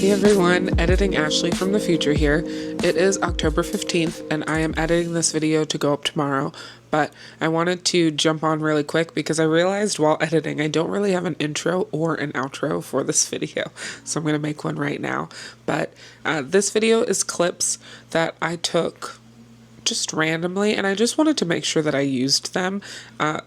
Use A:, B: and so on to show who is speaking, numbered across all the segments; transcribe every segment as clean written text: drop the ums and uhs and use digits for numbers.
A: Hey everyone, Editing Ashley from the future here. It is October 15th and I am editing this video to go up tomorrow, but I wanted to jump on really quick because I realized while editing I don't really have an intro or an outro for this video, so I'm going to make one right now. But this video is clips that I took just randomly, and I just wanted to make sure that I used them.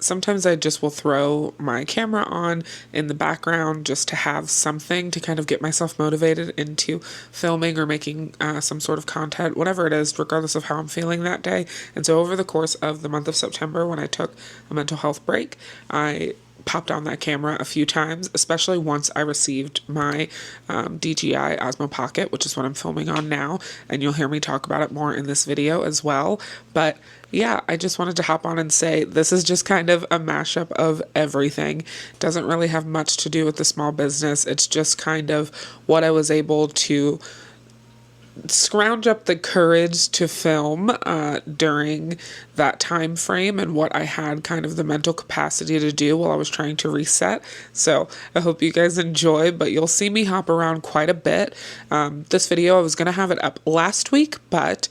A: Sometimes I just will throw my camera on in the background just to have something to kind of get myself motivated into filming or making some sort of content, whatever it is, regardless of how I'm feeling that day. And so over the course of the month of September, when I took a mental health break, I popped on that camera a few times, especially once I received my DJI Osmo Pocket, which is what I'm filming on now, and you'll hear me talk about it more in this video as well. But yeah, I just wanted to hop on and say this is just kind of a mashup of everything. It doesn't really have much to do with the small business. It's just kind of what I was able to scrounge up the courage to film during that time frame and what I had kind of the mental capacity to do while I was trying to reset. So I hope you guys enjoy, but you'll see me hop around quite a bit. This video, I was going to have it up last week, but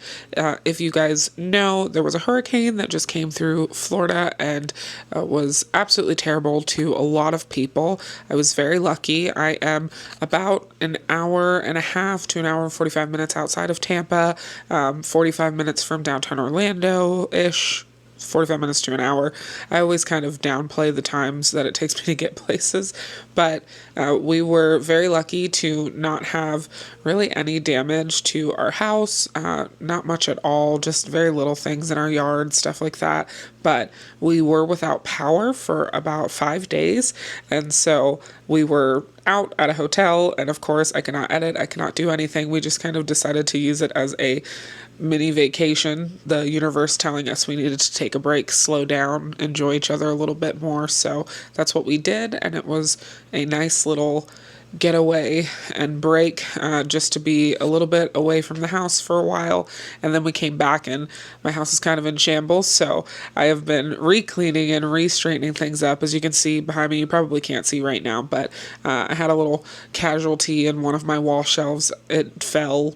A: if you guys know, there was a hurricane that just came through Florida and was absolutely terrible to a lot of people. I was very lucky. I am about an hour and a half to an hour and 45 minutes outside of Tampa, 45 minutes from downtown Orlando-ish, 45 minutes to an hour. I always kind of downplay the times that it takes me to get places, but we were very lucky to not have really any damage to our house, not much at all, just very little things in our yard, stuff like that. But we were without power for about 5 days, and so we were out at a hotel, and of course I cannot edit, I cannot do anything. We just kind of decided to use it as a mini vacation, the universe telling us we needed to take a break, slow down, enjoy each other a little bit more. So that's what we did, and it was a nice little getaway and break, just to be a little bit away from the house for a while. And then we came back and my house is kind of in shambles, so I have been re-cleaning and re-straightening things up. As you can see behind me, you probably can't see right now, but I had a little casualty in one of my wall shelves. It fell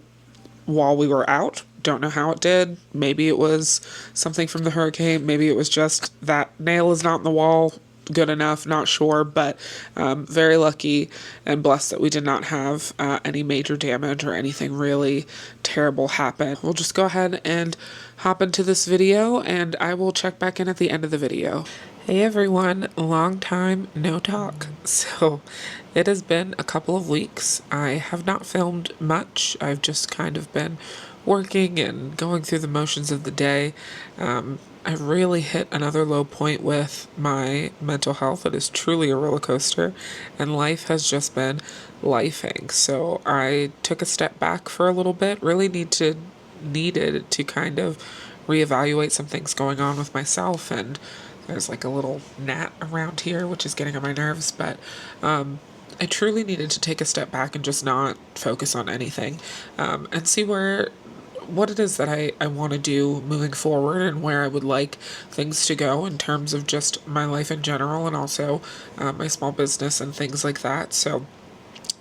A: while we were out. Don't know how it did. Maybe it was something from the hurricane. Maybe it was just that nail is not in the wall good enough, not sure, but very lucky and blessed that we did not have any major damage or anything really terrible happen. We'll just go ahead and hop into this video and I will check back in at the end of the video. Hey everyone, long time no talk. So it has been a couple of weeks. I have not filmed much. I've just kind of been working and going through the motions of the day. I've really hit another low point with my mental health. It is truly a roller coaster, and life has just been lifing. So I took a step back for a little bit, really needed to kind of reevaluate some things going on with myself, and there's like a little gnat around here, which is getting on my nerves, but I truly needed to take a step back and just not focus on anything, and see what it is that I want to do moving forward and where I would like things to go in terms of just my life in general and also my small business and things like that. So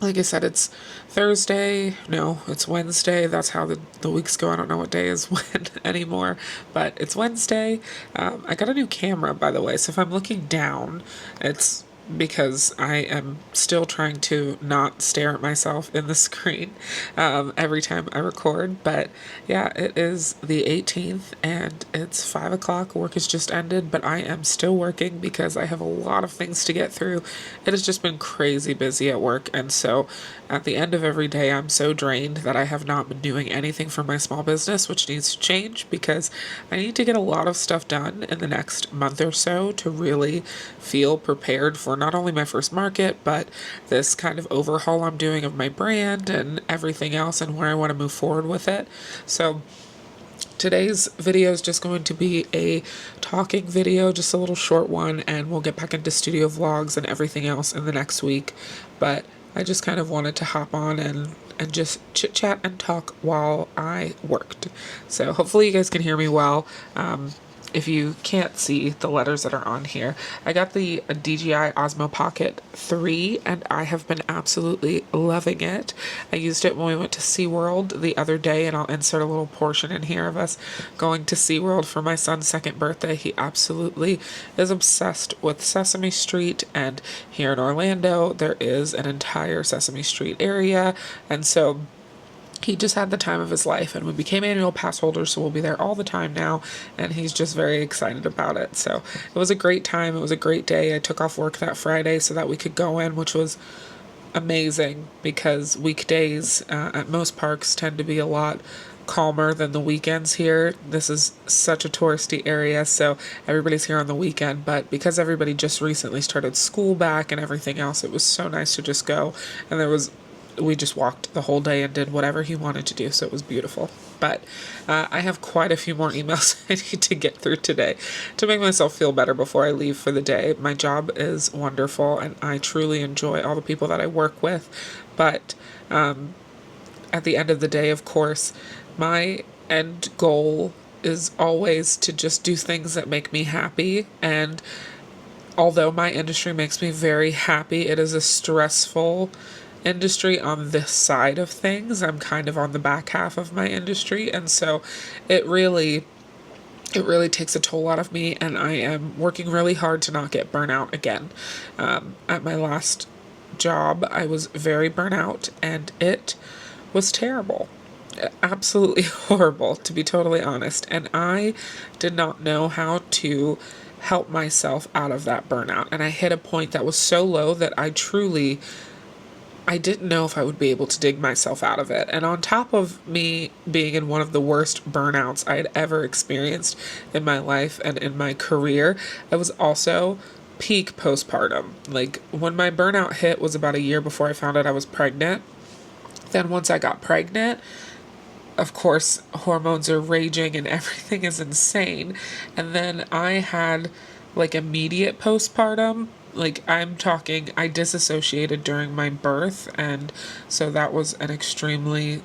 A: like I said, it's Thursday. No, it's Wednesday. That's how the weeks go. I don't know what day is when anymore, but it's Wednesday. I got a new camera, by the way, so if I'm looking down, it's because I am still trying to not stare at myself in the screen every time I record. But yeah, it is the 18th and it's 5 o'clock. Work has just ended, but I am still working because I have a lot of things to get through. It has just been crazy busy at work, and so at the end of every day I'm so drained that I have not been doing anything for my small business, which needs to change because I need to get a lot of stuff done in the next month or so to really feel prepared for not only my first market, but this kind of overhaul I'm doing of my brand and everything else and where I want to move forward with it. So today's video is just going to be a talking video, just a little short one, and we'll get back into studio vlogs and everything else in the next week. But I just kind of wanted to hop on and just chit chat and talk while I worked. So hopefully you guys can hear me well. if you can't see the letters that are on here, I got the DJI Osmo Pocket 3 and I have been absolutely loving it. I used it when we went to SeaWorld the other day, and I'll insert a little portion in here of us going to SeaWorld for my son's second birthday. He absolutely is obsessed with Sesame Street, and here in Orlando there is an entire Sesame Street area, and so he just had the time of his life, and we became annual pass holders, so we'll be there all the time now, and he's just very excited about it. So it was a great time. It was a great day. I took off work that Friday so that we could go in, which was amazing because weekdays at most parks tend to be a lot calmer than the weekends here. This is such a touristy area, so everybody's here on the weekend, but because everybody just recently started school back and everything else, it was so nice to just go, and we just walked the whole day and did whatever he wanted to do, so it was beautiful. But I have quite a few more emails I need to get through today to make myself feel better before I leave for the day. My job is wonderful, and I truly enjoy all the people that I work with, but at the end of the day, of course, my end goal is always to just do things that make me happy, and although my industry makes me very happy, it is a stressful industry on this side of things. I'm kind of on the back half of my industry, and so it really takes a toll out of me, and I am working really hard to not get burnout again. At my last job, I was very burnout, and it was terrible. Absolutely horrible, to be totally honest, and I did not know how to help myself out of that burnout, and I hit a point that was so low that I didn't know if I would be able to dig myself out of it. And on top of me being in one of the worst burnouts I had ever experienced in my life and in my career, I was also peak postpartum. Like, when my burnout hit was about a year before I found out I was pregnant. Then once I got pregnant, of course, hormones are raging and everything is insane. And then I had like immediate postpartum. Like, I'm talking, I disassociated during my birth, and so that was an extremely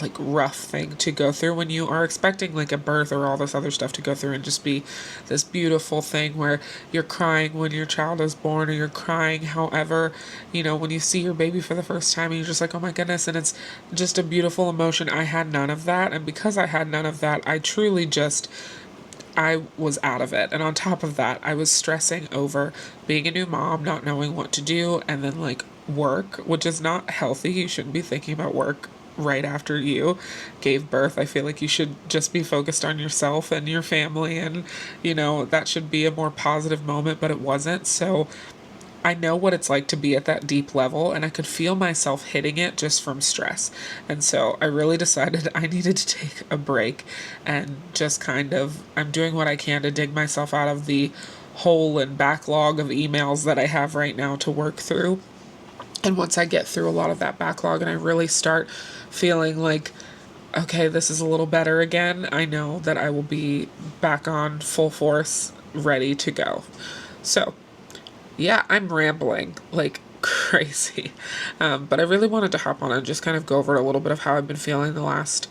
A: like rough thing to go through when you are expecting like a birth or all this other stuff to go through and just be this beautiful thing where you're crying when your child is born, or you're crying however, when you see your baby for the first time and you're just like, oh my goodness, and it's just a beautiful emotion. I had none of that, and because I had none of that, I was out of it. And on top of that, I was stressing over being a new mom, not knowing what to do, and then like work, which is not healthy. You shouldn't be thinking about work right after you gave birth. I feel like you should just be focused on yourself and your family, and that should be a more positive moment, but it wasn't. So I know what it's like to be at that deep level, and I could feel myself hitting it just from stress. And so I really decided I needed to take a break and just I'm doing what I can to dig myself out of the hole and backlog of emails that I have right now to work through. And once I get through a lot of that backlog and I really start feeling like, okay, this is a little better again, I know that I will be back on full force, ready to go. So yeah, I'm rambling like crazy. But I really wanted to hop on and just kind of go over a little bit of how I've been feeling the last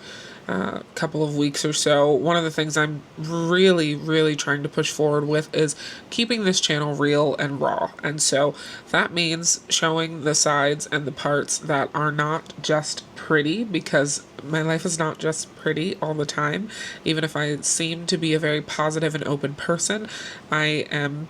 A: couple of weeks or so. One of the things I'm really, really trying to push forward with is keeping this channel real and raw. And so that means showing the sides and the parts that are not just pretty, because my life is not just pretty all the time. Even if I seem to be a very positive and open person, I am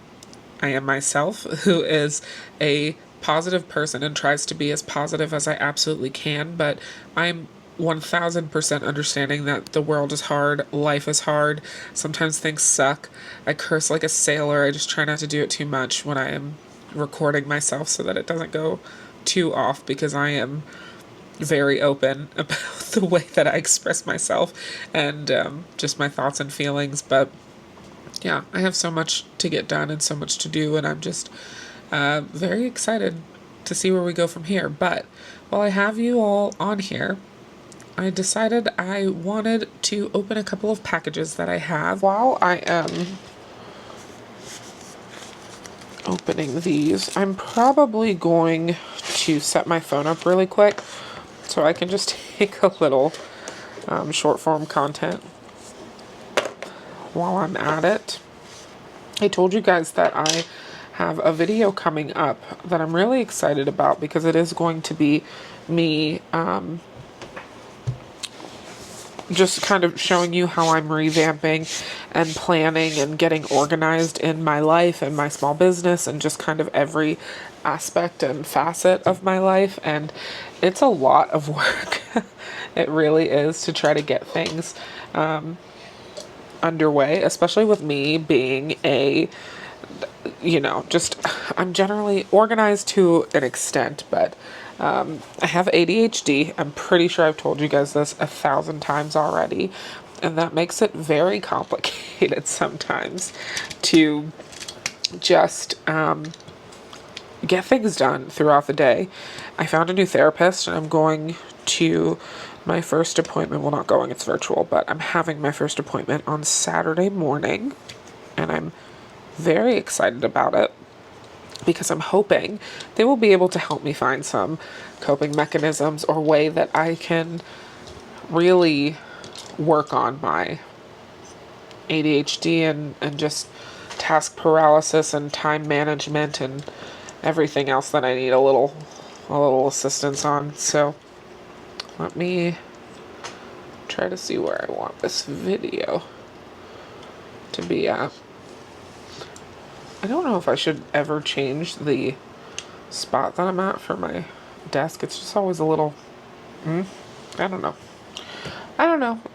A: myself, who is a positive person and tries to be as positive as I absolutely can, but I'm 1000% understanding that the world is hard, life is hard, sometimes things suck. I curse like a sailor. I just try not to do it too much when I am recording myself so that it doesn't go too off, because I am very open about the way that I express myself and just my thoughts and feelings. But yeah, I have so much to get done and so much to do, and I'm just very excited to see where we go from here. But while I have you all on here, I decided I wanted to open a couple of packages that I have. While I am opening these, I'm probably going to set my phone up really quick so I can just take a little short form content. while I'm at it, I told you guys that I have a video coming up that I'm really excited about because it is going to be me just kind of showing you how I'm revamping and planning and getting organized in my life and my small business and just kind of every aspect and facet of my life. And it's a lot of work. It really is, to try to get things underway, especially with me being I'm generally organized to an extent, but I have ADHD. I'm pretty sure I've told you guys this 1,000 times already, and that makes it very complicated sometimes to just get things done throughout the day. I found a new therapist, and I'm going to my first appointment. Well, not going, it's virtual, but I'm having my first appointment on Saturday morning, and I'm very excited about it because I'm hoping they will be able to help me find some coping mechanisms or way that I can really work on my ADHD and just task paralysis and time management and everything else that I need a little assistance on. So let me try to see where I want this video to be at. I don't know if I should ever change the spot that I'm at for my desk. It's just always a little, I don't know.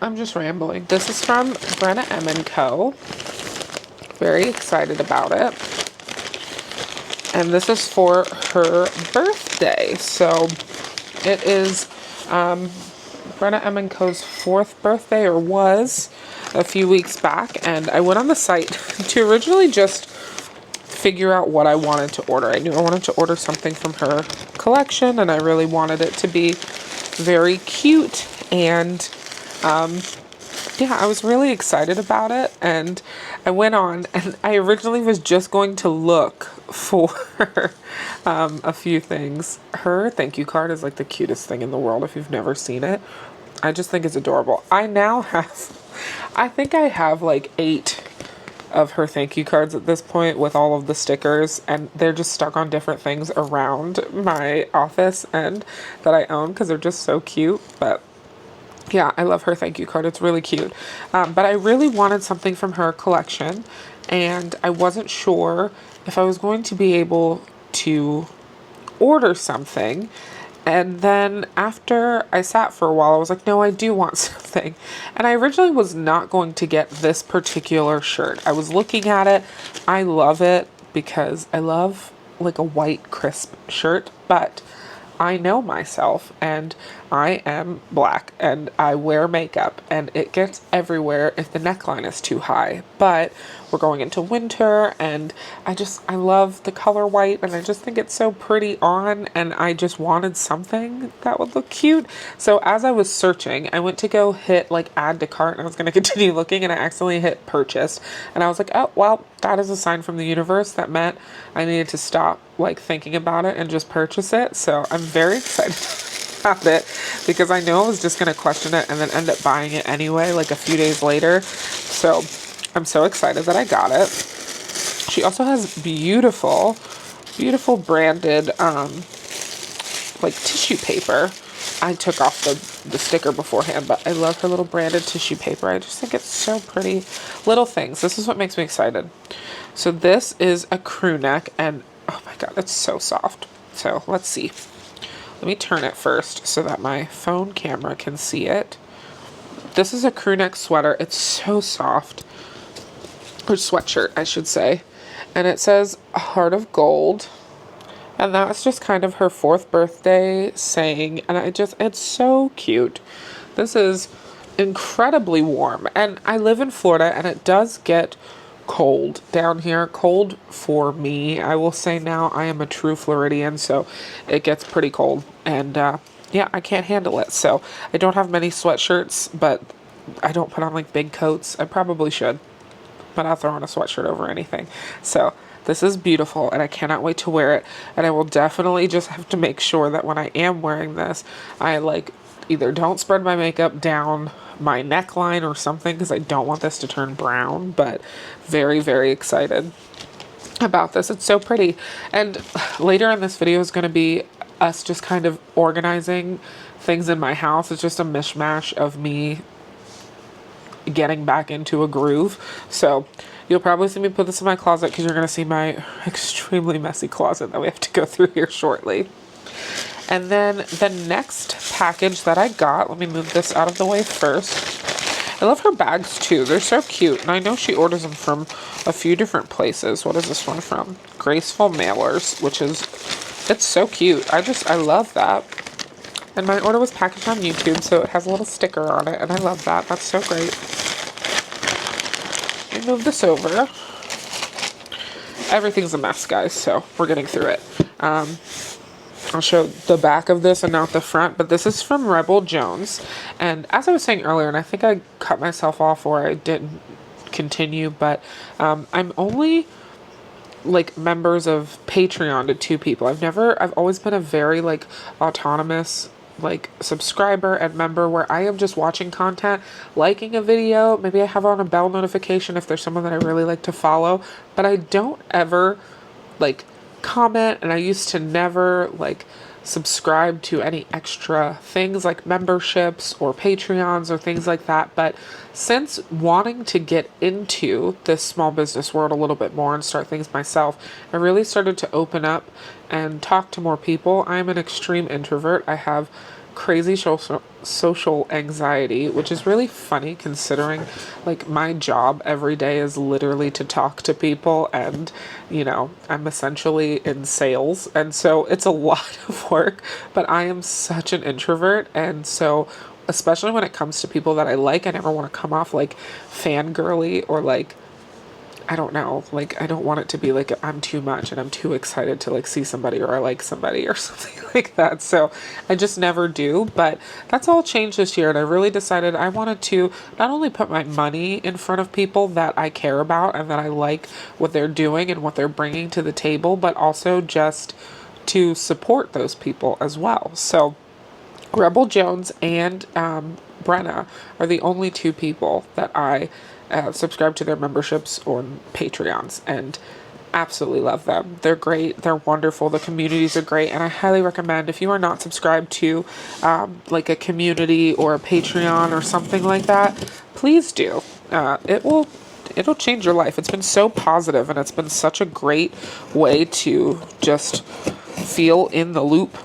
A: I'm just rambling. This is from Brenna M & Co. Very excited about it. And this is for her birthday. So it is Brenna M & Co.'s 4th birthday, or was, a few weeks back. And I went on the site to originally just figure out what I wanted to order. I knew I wanted to order something from her collection, and I really wanted it to be very cute. And I was really excited about it. And I went on, and I originally was just going to look for a few things. Her thank you card is like the cutest thing in the world. If you've never seen it, I just think it's adorable. I think I have like 8 of her thank you cards at this point with all of the stickers, and they're just stuck on different things around my office and that I own because they're just so cute. But yeah, I love her thank you card. It's really cute. But I really wanted something from her collection, and I wasn't sure if I was going to be able to order something. And then after I sat for a while, I was like, no, I do want something. And I originally was not going to get this particular shirt. I was looking at it. I love it because I love like a white crisp shirt, but I know myself, and I am black, and I wear makeup, and it gets everywhere if the neckline is too high. But we're going into winter, and I love the color white, and I just think it's so pretty on, and I just wanted something that would look cute. So as I was searching, I went to go hit like add to cart, and I was going to continue looking, and I accidentally hit purchase, and I was like, oh, well, that is a sign from the universe that meant I needed to stop like thinking about it and just purchase it. So I'm very excited about it because I know I was just going to question it and then end up buying it anyway, like a few days later. So I'm so excited that I got it. She also has beautiful branded like tissue paper. I took off the sticker beforehand, but I love her little branded tissue paper. I just think it's so pretty. Little things. This is what makes me excited. So this is a crew neck, and oh my god, it's so soft. So let's see. Let me turn it first so that my phone camera can see it. This is a crew neck sweater. It's so soft. Or sweatshirt, I should say. And it says a heart of gold. And that's just kind of her 4th birthday saying. And it's so cute. This is incredibly warm. And I live in Florida, and it does get cold down here. Cold for me. I will say now I am a true Floridian, so it gets pretty cold. And yeah, I can't handle it. So I don't have many sweatshirts, but I don't put on like big coats. I probably should, but I'll throw on a sweatshirt over anything. So this is beautiful, and I cannot wait to wear it. And I will definitely just have to make sure that when I am wearing this, I like either don't spread my makeup down my neckline or something, because I don't want this to turn brown, but very, very excited about this. It's so pretty. And later in this video is going to be us just kind of organizing things in my house. It's just a mishmash of me getting back into a groove. So you'll probably see me put this in my closet, because you're going to see my extremely messy closet that we have to go through here shortly. And then the next package that I got, let me move this out of the way first. I love her bags too. They're so cute. And I know she orders them from a few different places. What is this one from? Graceful Mailers, which is, it's so cute. I love that. And my order was packaged on YouTube, so it has a little sticker on it. And I love that. That's so great. Let me move this over. Everything's a mess, guys, so we're getting through it. I'll show the back of this and not the front, but this is from Rebel Jones. And as I was saying earlier, and I think I cut myself off or I didn't continue, but I'm only like members of Patreon to 2 people. I've always been a very like autonomous like subscriber and member, where I am just watching content, liking a video, maybe I have on a bell notification if there's someone that I really like to follow, but I don't ever like comment, and I used to never like subscribe to any extra things like memberships or Patreons or things like that. But since wanting to get into this small business world a little bit more and start things myself, I really started to open up and talk to more people. I'm an extreme introvert. I have crazy social anxiety, which is really funny considering like my job every day is literally to talk to people, and you know, I'm essentially in sales, and so it's a lot of work, but I am such an introvert. And so especially when it comes to people that I like, I never want to come off like fangirly or like, I don't know, like I don't want it to be like I'm too much and I'm too excited to like see somebody or I like somebody or something like that. So I just never do. But that's all changed this year, and I really decided I wanted to not only put my money in front of people that I care about and that I like what they're doing and what they're bringing to the table, but also just to support those people as well. So Rebel Jones and Brenna are the only 2 people that I subscribe to their memberships or Patreons, and absolutely love them. They're great. They're wonderful. The communities are great, and I highly recommend, if you are not subscribed to like a community or a Patreon or something like that, please do. It'll change your life. It's been so positive, and it's been such a great way to just feel in the loop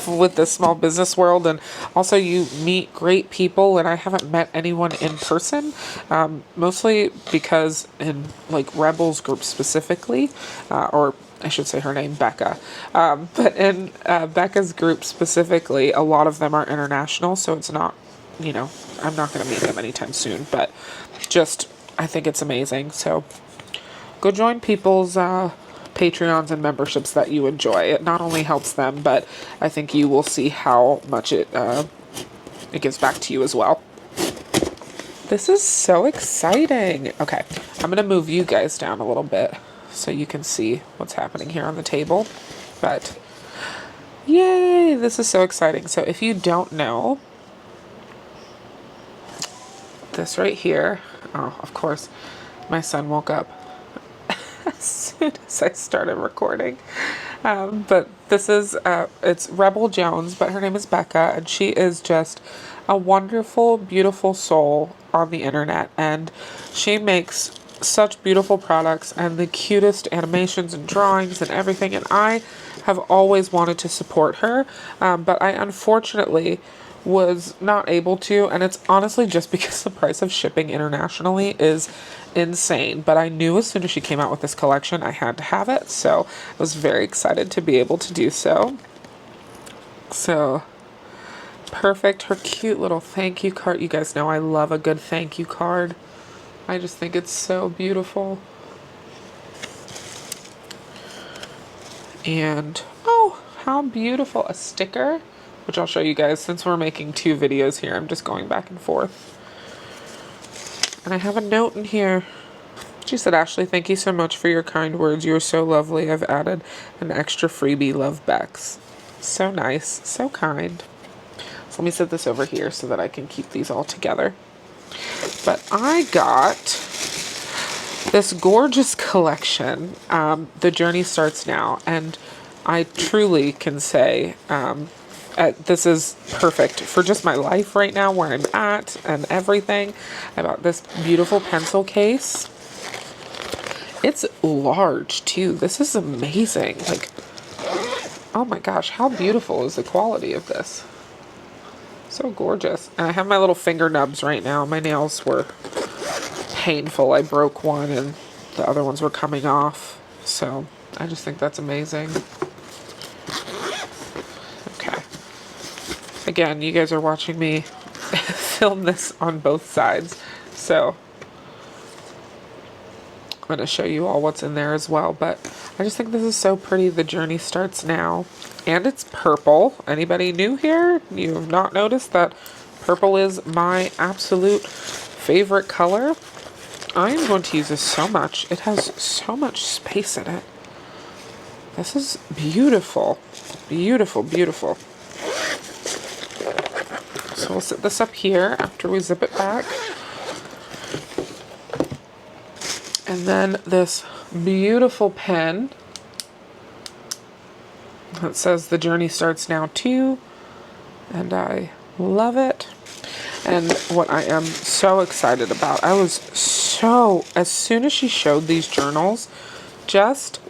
A: with the small business world. And also you meet great people, and I haven't met anyone in person, mostly because in like Rebel's group specifically, or I should say her name, Becca. But in Becca's group specifically, a lot of them are international, so it's not, you know, I'm not going to meet them anytime soon, but just, I think it's amazing. So go join people's Patreons and memberships that you enjoy. It not only helps them, but I think you will see how much it gives back to you as well. This is so exciting. Okay, I'm going to move you guys down a little bit so you can see what's happening here on the table. But yay, this is so exciting. So if you don't know, this right here, oh, of course, my son woke up as soon as I started recording. But this is, it's Rebel Jones, but her name is Becca, and she is just a wonderful, beautiful soul on the internet, and she makes such beautiful products and the cutest animations and drawings and everything, and I have always wanted to support her, but I unfortunately was not able to, and it's honestly just because the price of shipping internationally is insane. But I knew as soon as she came out with this collection I had to have it, so I was very excited to be able to do so. So perfect. Her cute little thank you card. You guys know I love a good thank you card. I just think it's so beautiful. And oh, how beautiful, a sticker, which I'll show you guys since we're making 2 videos here. I'm just going back and forth. And I have a note in here. She said, Ashley, thank you so much for your kind words. You are so lovely. I've added an extra freebie. Love, Bex. So nice. So kind. Let me set this over here so that I can keep these all together. But I got this gorgeous collection. The journey starts now, and I truly can say this is perfect for just my life right now, where I'm at and everything. I bought this beautiful pencil case. It's large too. This is amazing. Like, oh my gosh, how beautiful is the quality of this? So gorgeous. And I have my little finger nubs right now. My nails were painful. I broke one and the other ones were coming off. So I just think that's amazing. Okay. Again, you guys are watching me film this on both sides. So I'm going to show you all what's in there as well. But I just think this is so pretty. The journey starts now. And it's purple. Anybody new here? You have not noticed that purple is my absolute favorite color. I am going to use this so much. It has so much space in it. This is beautiful. Beautiful, beautiful. So we'll set this up here after we zip it back. And then this beautiful pen that says the journey starts now too. And I love it. And what I am so excited about, I was so, as soon as she showed these journals, just,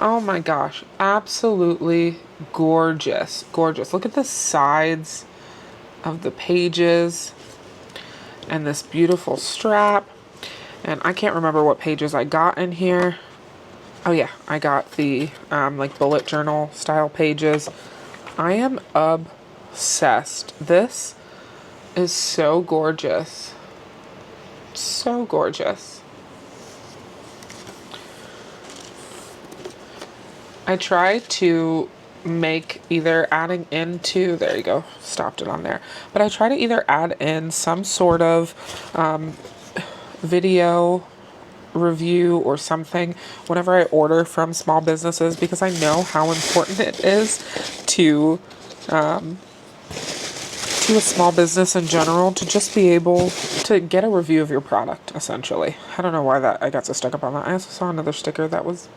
A: oh my gosh, absolutely gorgeous. Gorgeous. Look at the sides of the pages and this beautiful strap. And I can't remember what pages I got in here. Oh yeah, I got the like bullet journal style pages. I am obsessed. This is so gorgeous. So gorgeous. I try to make either adding into, there you go, stopped it on there. But I try to either add in some sort of video review or something whenever I order from small businesses, because I know how important it is to a small business in general to just be able to get a review of your product, essentially. I don't know why I got so stuck up on that. I also saw another sticker that was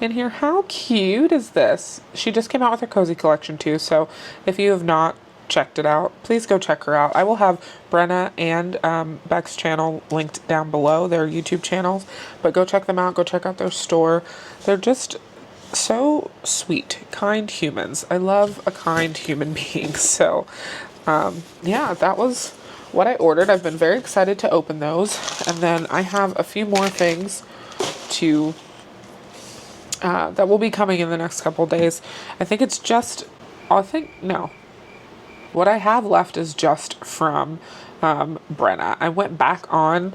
A: in here. How cute is this? She just came out with her cozy collection too, so if you have not checked it out, please go check her out. I will have Brenna and Beck's channel linked down below, their YouTube channels, but go check them out. Go check out their store. They're just so sweet, kind humans. I love a kind human being. So yeah, that was what I ordered. I've been very excited to open those, and then I have a few more things to that will be coming in the next couple days. I think it's just, no, what I have left is just from Brenna. I went back on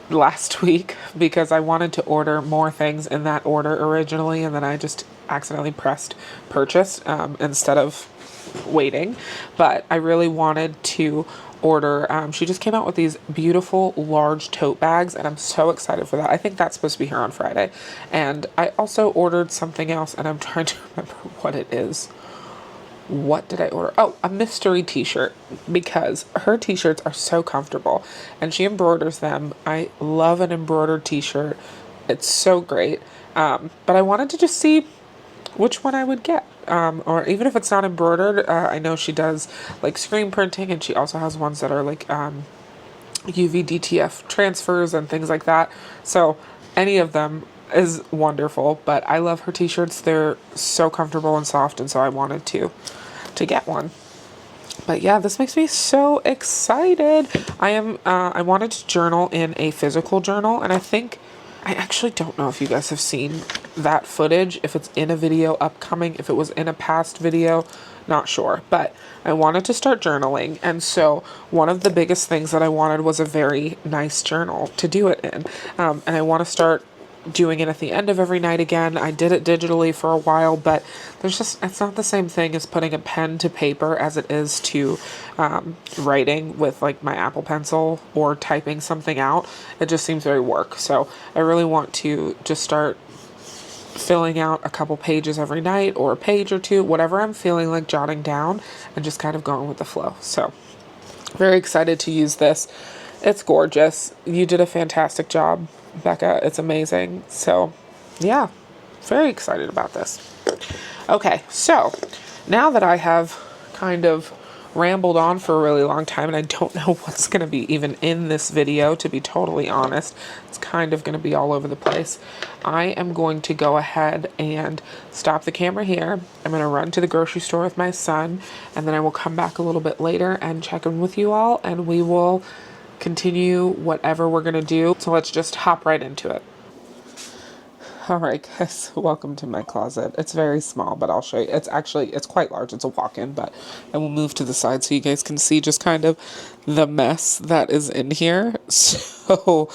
A: last week because I wanted to order more things in that order originally, and then I just accidentally pressed purchase instead of waiting. But I really wanted to order, she just came out with these beautiful large tote bags, and I'm so excited for that. I think that's supposed to be here on Friday. And I also ordered something else, and I'm trying to remember what it is. What did I order? Oh, a mystery t-shirt, because her t-shirts are so comfortable and she embroiders them. I love an embroidered t-shirt. It's so great. But I wanted to just see which one I would get. Or even if it's not embroidered, I know she does like screen printing, and she also has ones that are like UV DTF transfers and things like that. So any of them is wonderful, but I love her t-shirts. They're so comfortable and soft, and so I wanted to get one. But yeah, this makes me so excited. I wanted to journal in a physical journal, and I actually don't know if you guys have seen that footage, if it's in a video upcoming, if it was in a past video, not sure. But I wanted to start journaling, and so one of the biggest things that I wanted was a very nice journal to do it in. And I want to start doing it at the end of every night again. I did it digitally for a while, but it's not the same thing as putting a pen to paper as it is to writing with like my Apple Pencil or typing something out. It just seems very work. So I really want to just start filling out a couple pages every night or a page or two, whatever I'm feeling like jotting down, and just kind of going with the flow. So very excited to use this. It's gorgeous. You did a fantastic job, Becca. It's amazing. So yeah, very excited about this. Okay, so now that I have kind of rambled on for a really long time, and I don't know what's going to be even in this video, to be totally honest. It's kind of going to be all over the place. I am going to go ahead and stop the camera here. I'm going to run to the grocery store with my son, and then I will come back a little bit later and check in with you all, and we will continue whatever we're going to do. So let's just hop right into it. All right, guys, welcome to my closet. It's very small, but I'll show you. It's quite large. It's a walk-in, but I will move to the side so you guys can see just kind of the mess that is in here. So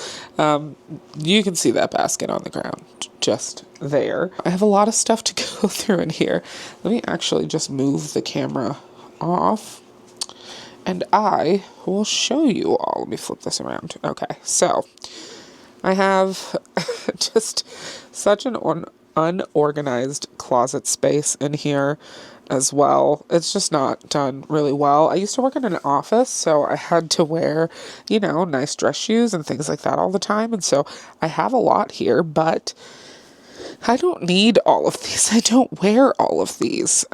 A: you can see that basket on the ground just there. I have a lot of stuff to go through in here. Let me actually just move the camera off, and I will show you all. Let me flip this around. Okay, so I have just such an unorganized closet space in here as well. It's just not done really well. I used to work in an office, so I had to wear, nice dress shoes and things like that all the time. And so I have a lot here, but I don't need all of these. I don't wear all of these.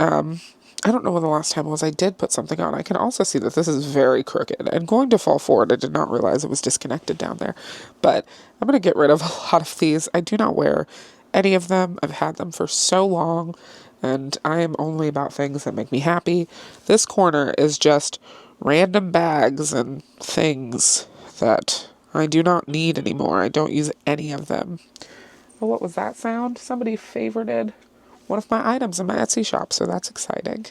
A: I don't know when the last time was I did put something on. I can also see that this is very crooked and going to fall forward. I did not realize it was disconnected down there, but I'm going to get rid of a lot of these. I do not wear any of them. I've had them for so long, and I am only about things that make me happy. This corner is just random bags and things that I do not need anymore. I don't use any of them. Oh, what was that sound? Somebody favorited one of my items in my Etsy shop, so that's exciting.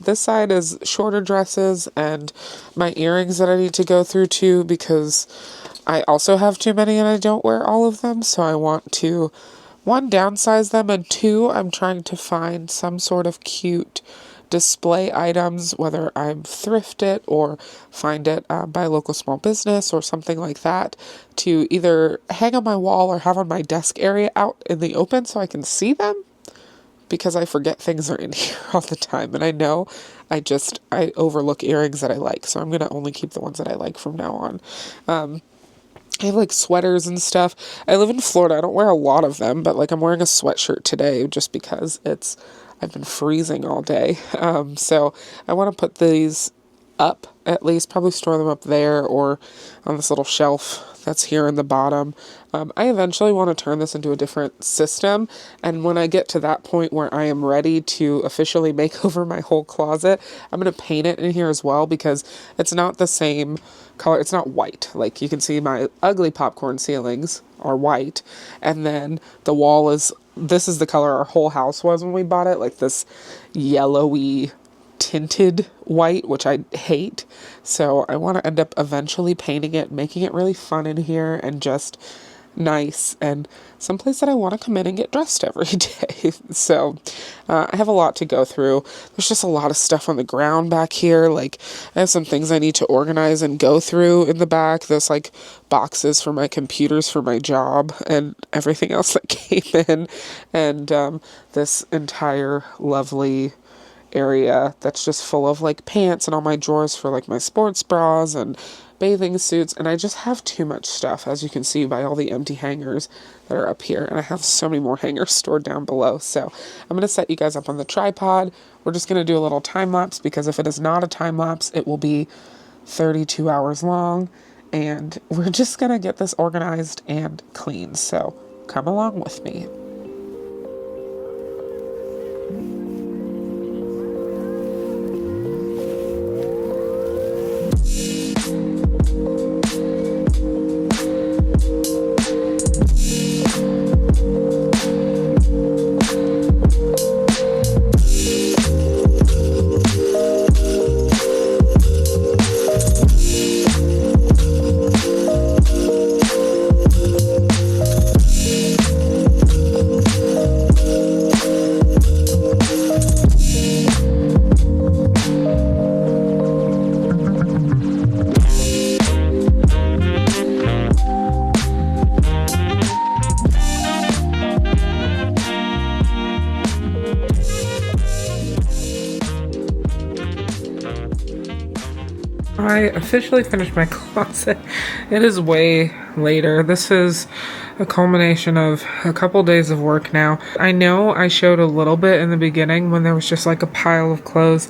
A: This side is shorter dresses and my earrings that I need to go through too, because I also have too many and I don't wear all of them, so I want to, one, downsize them, and two, I'm trying to find some sort of cute display items, whether I'm thrift it or find it by a local small business or something like that, to either hang on my wall or have on my desk area out in the open so I can see them, because I forget things are in here all the time. And I know I overlook earrings that I like. So I'm going to only keep the ones that I like from now on. I have like sweaters and stuff. I live in Florida. I don't wear a lot of them, but like I'm wearing a sweatshirt today just because I've been freezing all day. So I want to put these up, at least probably store them up there or on this little shelf that's here in the bottom. I eventually want to turn this into a different system, and when I get to that point where I am ready to officially make over my whole closet, I'm going to paint it in here as well, because it's not the same color. It's not white. Like you can see my ugly popcorn ceilings are white, and then the wall this is the color our whole house was when we bought it, like this yellowy tinted white, which I hate. So I want to end up eventually painting it, making it really fun in here and just nice, and someplace that I want to come in and get dressed every day. So I have a lot to go through. There's just a lot of stuff on the ground back here. Like I have some things I need to organize and go through in the back. There's like boxes for my computers for my job and everything else that came in, and this entire lovely area that's just full of like pants and all my drawers for like my sports bras and bathing suits, and I just have too much stuff, as you can see by all the empty hangers that are up here, and I have so many more hangers stored down below. So I'm going to set you guys up on the tripod. We're just going to do a little time lapse, because if it is not a time lapse, it will be 32 hours long, and we're just going to get this organized and clean. So come along with me. I officially finished my closet. It is way later. This is a culmination of a couple days of work now. I know I showed a little bit in the beginning when there was just like a pile of clothes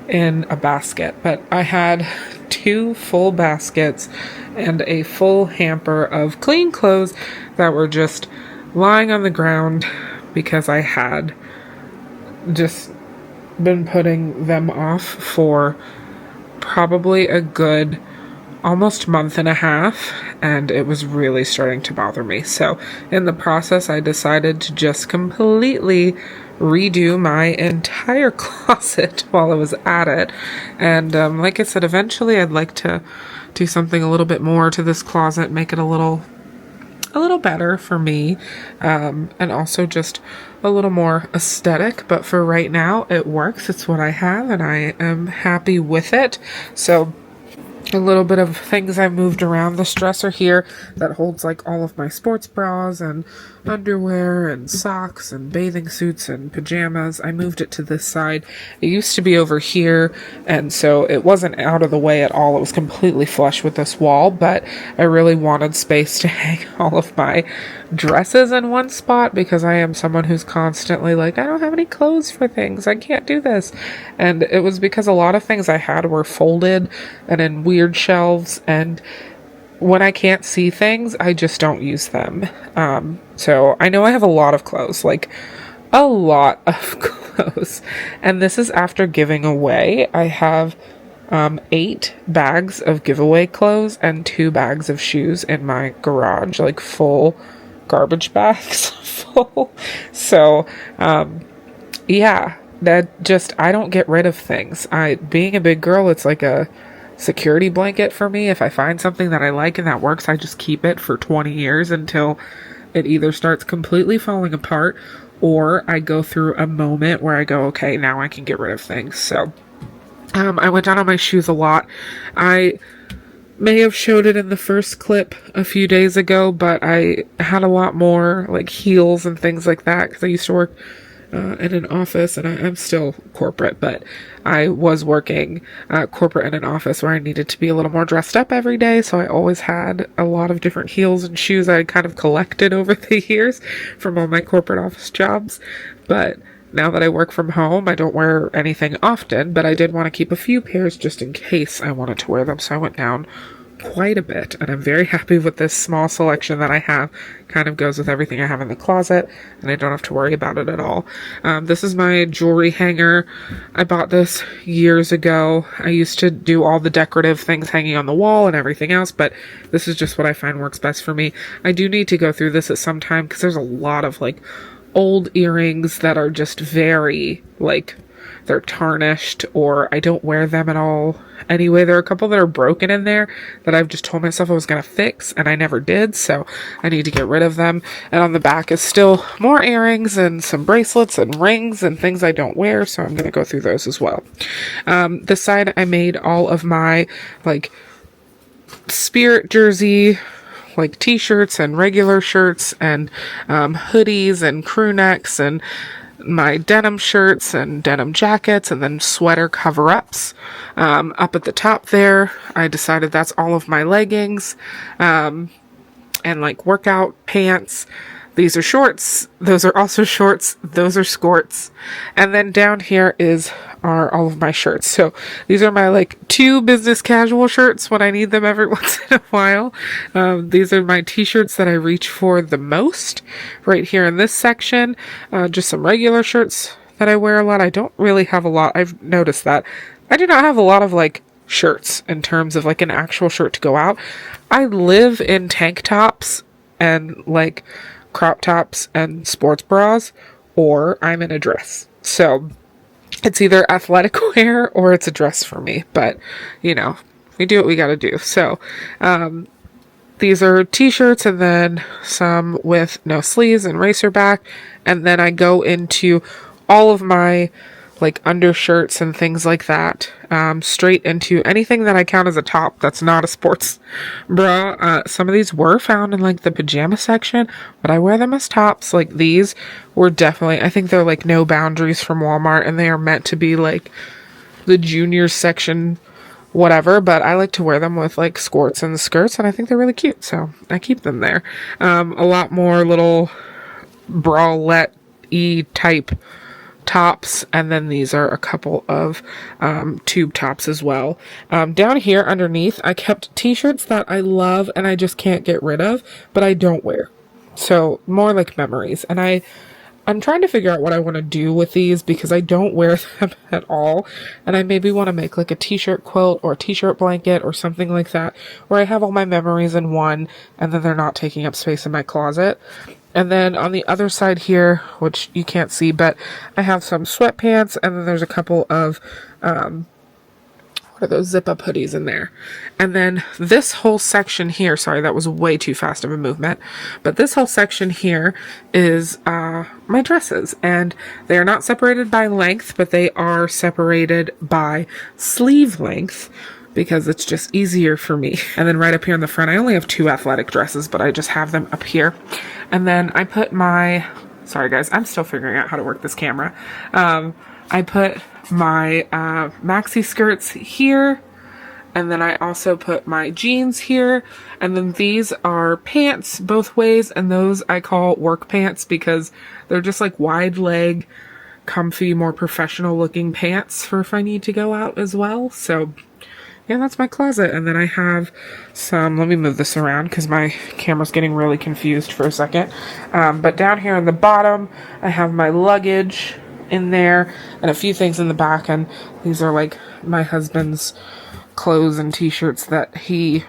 A: in a basket, but I had 2 full baskets and a full hamper of clean clothes that were just lying on the ground because I had just been putting them off for probably a good almost month and a half, and it was really starting to bother me. So in the process, I decided to just completely redo my entire closet while I was at it. And like I said, eventually I'd like to do something a little bit more to this closet, make it a little better for me, and also just a little more aesthetic. But for right now, it works. It's what I have, and I am happy with it. So a little bit of things I moved around. This dresser here that holds like all of my sports bras and underwear and socks and bathing suits and pajamas, I moved it to this side. It used to be over here, and so it wasn't out of the way at all. It was completely flush with this wall, but I really wanted space to hang all of my dresses in one spot because I am someone who's constantly like, I don't have any clothes for things, I can't do this. And it was because a lot of things I had were folded and in weird shelves, and when I can't see things, I just don't use them. So I know I have a lot of clothes, like a lot of clothes, and this is after giving away. I have 8 bags of giveaway clothes and 2 bags of shoes in my garage, like full garbage bags full. So yeah, that just, I don't get rid of things. Being a big girl, it's like a security blanket for me. If I find something that I like and that works, I just keep it for 20 years until it either starts completely falling apart or I go through a moment where I go, okay, now I can get rid of things. So I went down on my shoes a lot. I may have showed it in the first clip a few days ago, but I had a lot more like heels and things like that because I used to work in an office, and I'm still corporate, but I was working corporate in an office where I needed to be a little more dressed up every day, so I always had a lot of different heels and shoes I kind of collected over the years from all my corporate office jobs. But now that I work from home, I don't wear anything often, but I did want to keep a few pairs just in case I wanted to wear them, so I went down quite a bit, and I'm very happy with this small selection that I have. Kind of goes with everything I have in the closet, and I don't have to worry about it at all. This is my jewelry hanger. I bought this years ago. I used to do all the decorative things hanging on the wall and everything else, but this is just what I find works best for me. I do need to go through this at some time because there's a lot of like old earrings that are just very like, they're tarnished, or I don't wear them at all anyway. There are a couple that are broken in there that I've just told myself I was going to fix, and I never did, so I need to get rid of them. And on the back is still more earrings and some bracelets and rings and things I don't wear, so I'm going to go through those as well. This side I made all of my like spirit jersey, like t-shirts and regular shirts and hoodies and crew necks and my denim shirts and denim jackets, and then sweater cover-ups. Up at the top there, I decided that's all of my leggings, and like workout pants. These are shorts. Those are also shorts. Those are skirts. And then down here are all of my shirts. So these are my like 2 business casual shirts when I need them every once in a while. These are my t-shirts that I reach for the most right here in this section. Just some regular shirts that I wear a lot. I don't really have a lot. I've noticed that I do not have a lot of like shirts in terms of like an actual shirt to go out. I live in tank tops and like crop tops and sports bras, or I'm in a dress. So it's either athletic wear or it's a dress for me, but you know, we do what we gotta do. So these are t-shirts, and then some with no sleeves and racer back, and then I go into all of my like undershirts and things like that, straight into anything that I count as a top that's not a sports bra. Some of these were found in like the pajama section, but I wear them as tops. Like these were definitely, I think they're like No Boundaries from Walmart, and they are meant to be like the junior section whatever, but I like to wear them with like skirts and skirts, and I think they're really cute, so I keep them there. A lot more little bralette-y type tops, and then these are a couple of tube tops as well. Down here underneath, I kept t-shirts that I love and I just can't get rid of, but I don't wear. So more like memories. And I'm trying to figure out what I want to do with these because I don't wear them at all. And I maybe want to make like a t-shirt quilt or a t-shirt blanket or something like that, where I have all my memories in one and then they're not taking up space in my closet. And then on the other side here, which you can't see, but I have some sweatpants, and then there's a couple of, what are those, zip-up hoodies in there. And then this whole section here, sorry, that was way too fast of a movement, but this whole section here is my dresses, and they are not separated by length, but they are separated by sleeve length, because it's just easier for me. And then right up here in the front, I only have 2 athletic dresses, but I just have them up here. And then I put my, sorry guys, I'm still figuring out how to work this camera. I put my maxi skirts here, and then I also put my jeans here, and then these are pants both ways, and those I call work pants because they're just like wide leg, comfy, more professional looking pants for if I need to go out as well. So yeah, that's my closet. And then I have some, let me move this around because my camera's getting really confused for a second. But down here on the bottom, I have my luggage in there and a few things in the back. And these are like my husband's clothes and t-shirts that he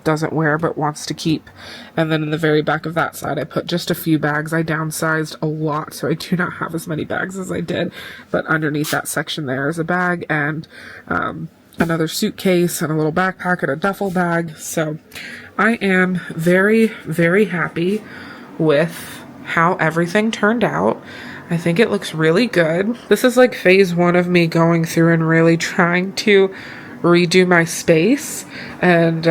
A: doesn't wear but wants to keep. And then in the very back of that side, I put just a few bags. I downsized a lot, so I do not have as many bags as I did. But underneath that section there is a bag and another suitcase and a little backpack and a duffel bag. So I am very, very happy with how everything turned out. I think it looks really good. This is like phase 1 of me going through and really trying to redo my space and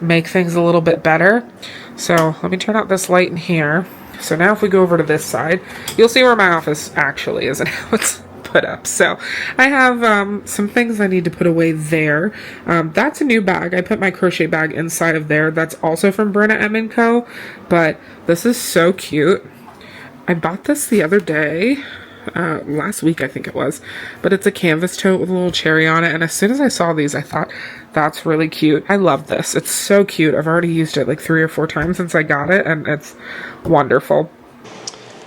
A: make things a little bit better. So let me turn out this light in here. So now if we go over to this side, you'll see where my office actually is and how it's put up. So I have some things I need to put away there. That's a new bag. I put my crochet bag inside of there. That's also from Brenna M & Co. But this is so cute. I bought this the other day. Last week I think it was, but it's a canvas tote with a little cherry on it, and as soon as I saw these I thought that's really cute. I love this. It's so cute. I've already used it like 3 or 4 times since I got it, and it's wonderful.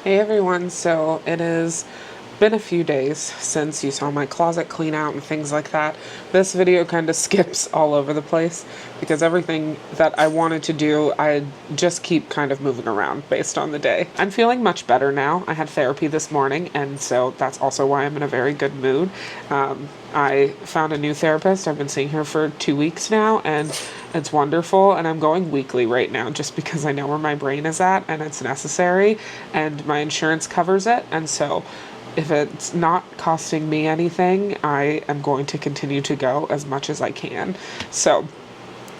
A: Hey everyone, so it has been a few days since you saw my closet clean out and things like that. This video kind of skips all over the place because everything that I wanted to do, I just keep kind of moving around based on the day. I'm feeling much better now. I had therapy this morning, and so that's also why I'm in a very good mood. I found a new therapist. I've been seeing her for 2 weeks now, and it's wonderful, and I'm going weekly right now just because I know where my brain is at and it's necessary, and my insurance covers it, and so if it's not costing me anything, I am going to continue to go as much as I can. So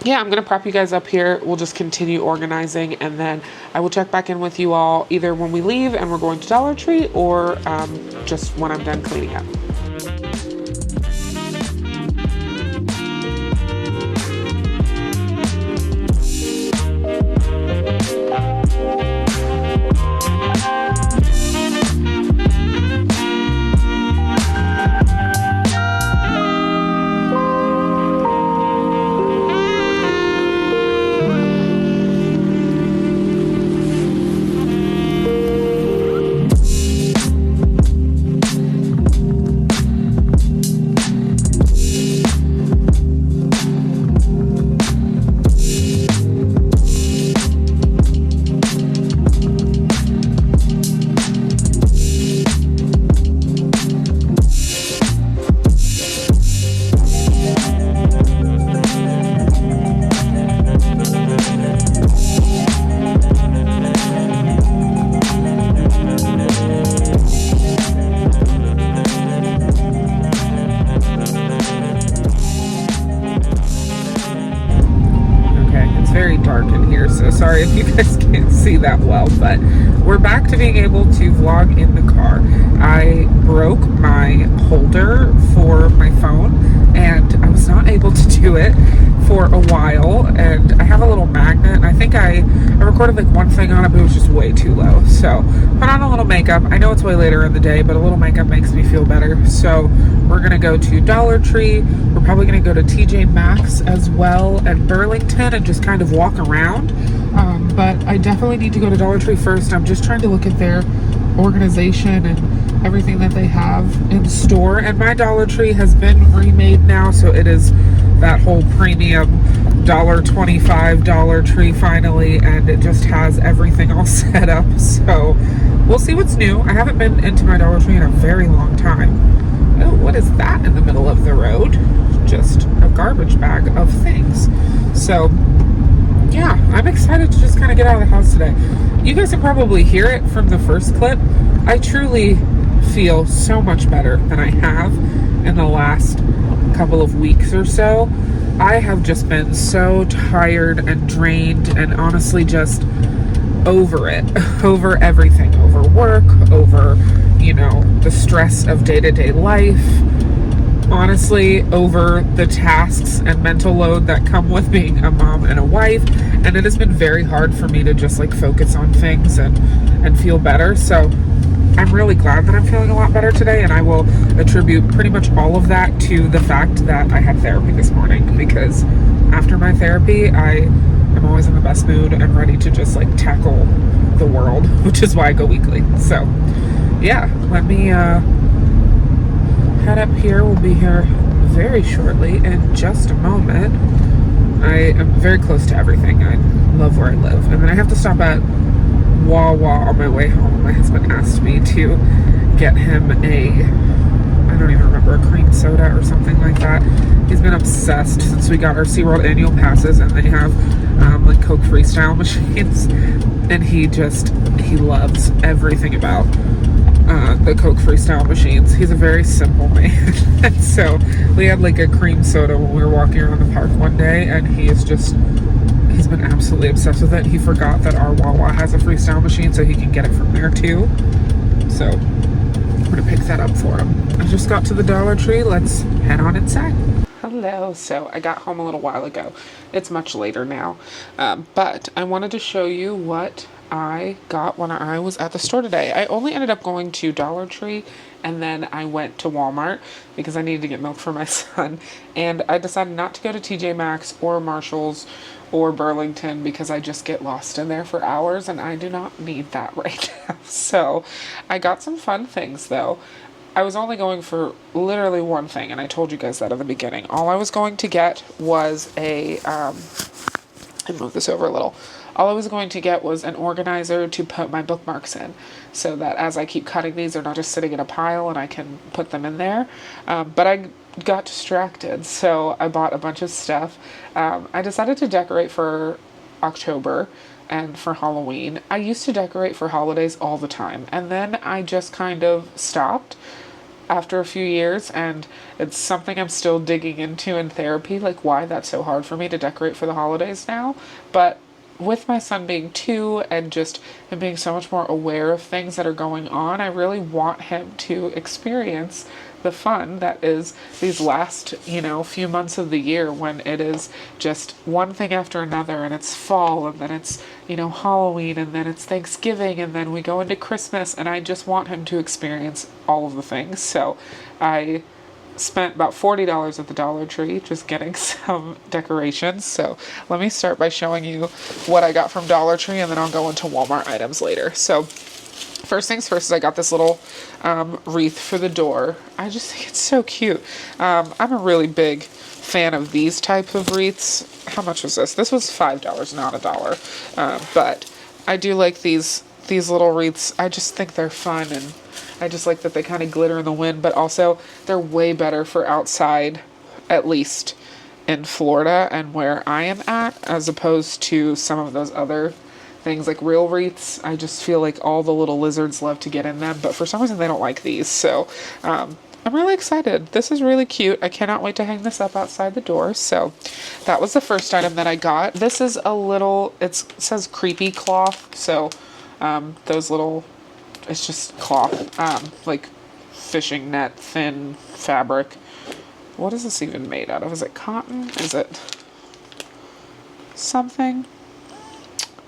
A: yeah, I'm going to prop you guys up here. We'll just continue organizing, and then I will check back in with you all either when we leave and we're going to Dollar Tree, or just when I'm done cleaning up. So sorry if you guys can't see that well, but we're back to being able to vlog in the car. I broke my holder for my phone, and I was not able to do it for a while. And I have a little magnet, and I think I recorded like one thing on it, but it was just way too low. So put on a little makeup. I know it's way later in the day, but a little makeup makes me feel better. So we're gonna go to Dollar Tree. We're probably gonna go to TJ Maxx as well, and Burlington, and just kind of walk around. But I definitely need to go to Dollar Tree first. I'm just trying to look at their organization and everything that they have in store. And my Dollar Tree has been remade now, so it is that whole premium $1.25 Dollar Tree finally, and it just has everything all set up. So we'll see what's new. I haven't been into my Dollar Tree in a very long time. Oh, what is that in the middle of the road? Just a garbage bag of things. So yeah, I'm excited to just kind of get out of the house today. You guys can probably hear it from the first clip. I truly feel so much better than I have in the last couple of weeks or so. I have just been so tired and drained, and honestly just over it, over everything, over work, over, the stress of day-to-day life. Honestly, over the tasks and mental load that come with being a mom and a wife. And it has been very hard for me to just like focus on things and feel better. So I'm really glad that I'm feeling a lot better today, and I will attribute pretty much all of that to the fact that I had therapy this morning, because after my therapy, I am always in the best mood and ready to just like tackle the world, which is why I go weekly. So yeah, let me head up here. We'll be here very shortly, in just a moment. I am very close to everything. I love where I live. And then I have to stop at Wawa on my way home. My husband asked me to get him I don't even remember, a cream soda or something like that. He's been obsessed since we got our SeaWorld annual passes, and they have like Coke Freestyle machines. And he loves everything about the Coke Freestyle machines. He's a very simple man. And so we had like a cream soda when we were walking around the park one day, and he's been absolutely obsessed with it. He forgot that our Wawa has a Freestyle machine, so he can get it from there too. So I'm gonna pick that up for him. I just got to the Dollar Tree. Let's head on inside. Hello. So I got home a little while ago. It's much later now, but I wanted to show you what I got when I was at the store today. I only ended up going to Dollar Tree, and then I went to Walmart because I needed to get milk for my son, and I decided not to go to TJ Maxx or Marshall's or Burlington because I just get lost in there for hours, and I do not need that right now. So I got some fun things though. I was only going for literally one thing, and I told you guys that at the beginning. All I was going to get was I move this over a little. All I was going to get was an organizer to put my bookmarks in, so that as I keep cutting these, they're not just sitting in a pile and I can put them in there. But I got distracted, so I bought a bunch of stuff. I decided to decorate for October and for Halloween. I used to decorate for holidays all the time, and then I just kind of stopped after a few years, and it's something I'm still digging into in therapy, like why that's so hard for me to decorate for the holidays now. But with my son being 2 and just him being so much more aware of things that are going on, I really want him to experience the fun that is these last, few months of the year, when it is just one thing after another, and it's fall, and then it's, Halloween, and then it's Thanksgiving, and then we go into Christmas, and I just want him to experience all of the things. So I spent about $40 at the Dollar Tree just getting some decorations. So let me start by showing you what I got from Dollar Tree, and then I'll go into Walmart items later. So first things first is I got this little wreath for the door. I just think it's so cute. I'm a really big fan of these type of wreaths. How much was this? This was $5, not $1. But I do like these little wreaths. I just think they're fun, and I just like that they kind of glitter in the wind, but also they're way better for outside, at least in Florida and where I am at, as opposed to some of those other things like real wreaths. I just feel like all the little lizards love to get in them, but for some reason they don't like these. So I'm really excited. This is really cute. I cannot wait to hang this up outside the door. So that was the first item that I got. This is it says creepy cloth. So those little, it's just cloth, like fishing net, thin fabric. what is this even made out of? Is it cotton? Is it something?